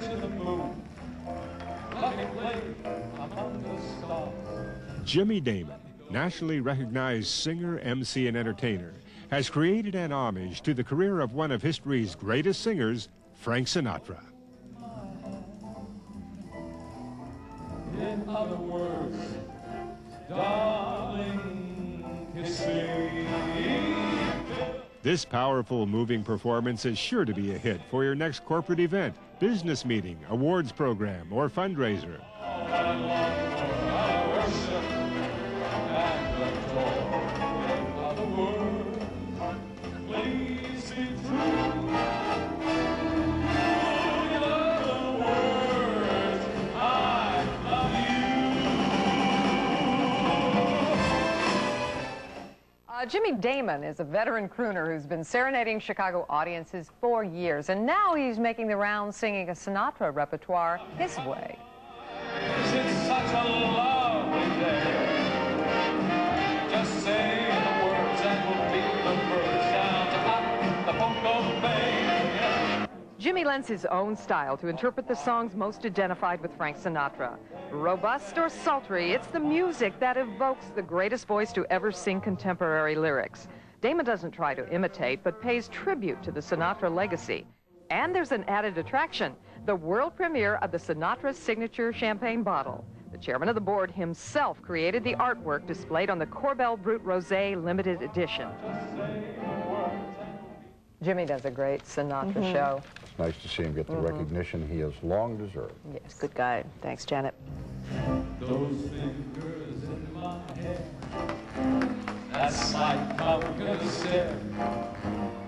to the moon. Let me play among the stars. Jimmy Damon, nationally recognized singer, MC, and entertainer, has created an homage to the career of one of history's greatest singers, Frank Sinatra. In other words, darling, kiss me. This powerful, moving performance is sure to be a hit for your next corporate event, business meeting, awards program, or fundraiser. Jimmy Damon is a veteran crooner who's been serenading Chicago audiences for years, and now he's making the rounds singing a Sinatra repertoire his way. It's such a lovely day. Just say the words and we'll beat the birds down to the Poco Bay. Jimmy lends his own style to interpret the songs most identified with Frank Sinatra. Robust or sultry, it's the music that evokes the greatest voice to ever sing contemporary lyrics. Damon doesn't try to imitate, but pays tribute to the Sinatra legacy. And there's an added attraction, the world premiere of the Sinatra signature champagne bottle. The chairman of the board himself created the artwork displayed on the Corbel Brut Rosé limited edition. Jimmy does a great Sinatra show. It's nice to see him get the recognition he has long deserved. Yes, good guy. Thanks, Janet. Those fingers in my hair, that slight pumpkin stare,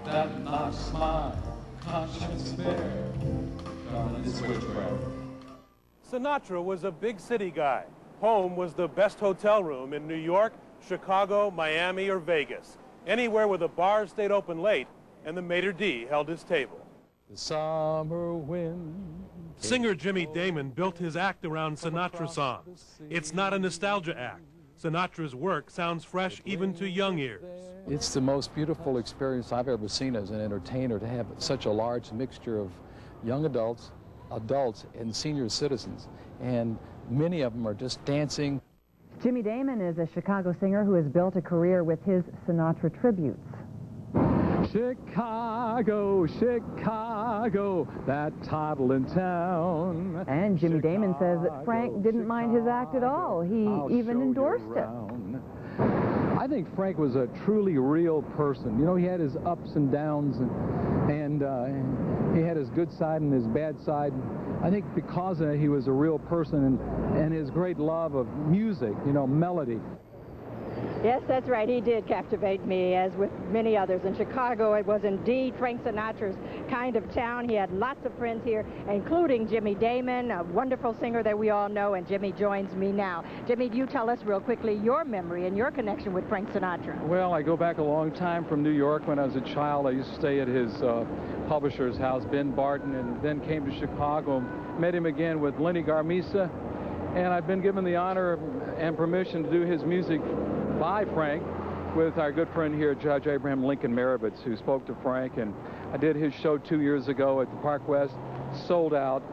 that knocks my conscience bare. Darling, it's witchcraft. Sinatra was a big city guy. Home was the best hotel room in New York, Chicago, Miami, or Vegas. Anywhere where the bars stayed open late and the maitre d' held his table. The summer wind. Singer Jimmy Damon built his act around Sinatra songs. It's not a nostalgia act. Sinatra's work sounds fresh even to young ears. It's the most beautiful experience I've ever seen as an entertainer, to have such a large mixture of young adults, and senior citizens. And many of them are just dancing. Jimmy Damon is a Chicago singer who has built a career with his Sinatra tributes. Chicago, Chicago, that toddling town. And Jimmy Damon says that Frank didn't mind his act at all. He even endorsed it. I think Frank was a truly real person. You know, he had his ups and downs, and he had his good side and his bad side. I think because of that, he was a real person, and his great love of music, you know, melody. Yes, that's right. He did captivate me, as with many others. In Chicago, it was indeed Frank Sinatra's kind of town. He had lots of friends here, including Jimmy Damon, a wonderful singer that we all know, and Jimmy joins me now. Jimmy, you tell us real quickly your memory and your connection with Frank Sinatra. Well, I go back a long time from New York. When I was a child, I used to stay at his publisher's house, Ben Barton, and then came to Chicago, met him again with Lenny Garmisa, and I've been given the honor and permission to do his music by Frank with our good friend here, Judge Abraham Lincoln Marovitz, who spoke to Frank. And I did his show 2 years ago at the Park West, sold out.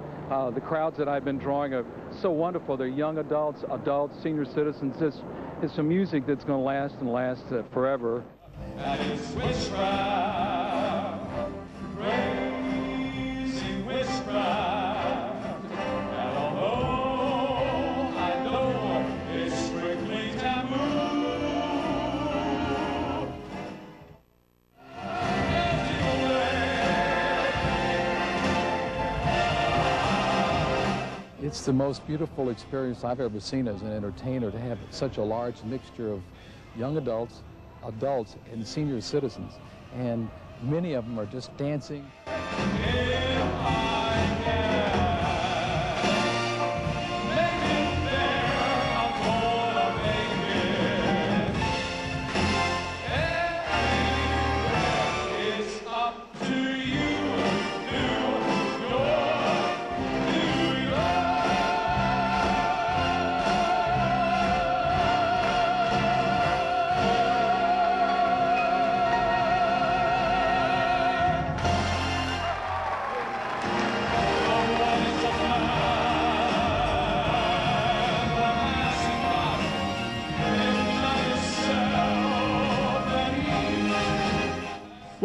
The crowds that I've been drawing are so wonderful. They're young adults, senior citizens. It's some music that's going to last and last forever. And it's witchcraft, crazy witchcraft. And although I know it's strictly taboo, It's the most beautiful experience I've ever seen as an entertainer, to have such a large mixture of young adults, and senior citizens. And many of them are just dancing.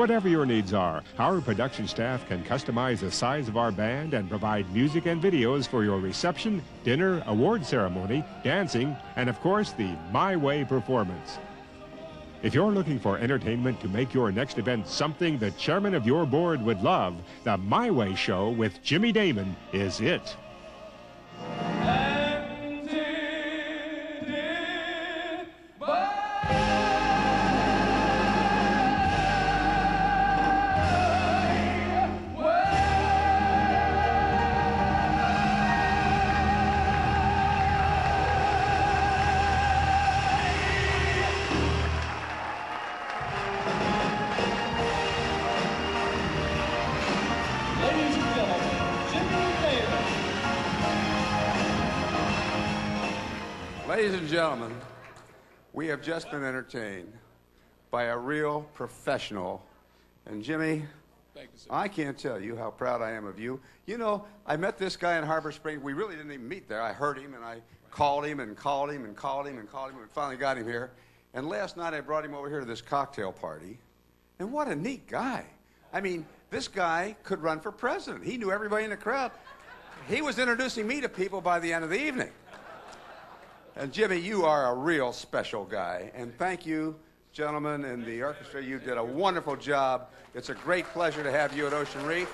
Whatever your needs are, our production staff can customize the size of our band and provide music and videos for your reception, dinner, award ceremony, dancing, and of course, the My Way performance. If you're looking for entertainment to make your next event something the chairman of your board would love, the My Way Show with Jimmy Damon is it. Ladies and gentlemen, Jimmy Damon. Ladies and gentlemen, we have just been entertained by a real professional. And Jimmy, I can't tell you how proud I am of you. You know, I met this guy in Harbor Springs. We really didn't even meet there. I heard him, and I called him and called him and called him and called him, and finally got him here. And last night I brought him over here to this cocktail party. And what a neat guy. I mean, this guy could run for president. He knew everybody in the crowd. He was introducing me to people by the end of the evening. And Jimmy, you are a real special guy. And thank you, gentlemen, and the orchestra. You did a wonderful job. It's a great pleasure to have you at Ocean Reef.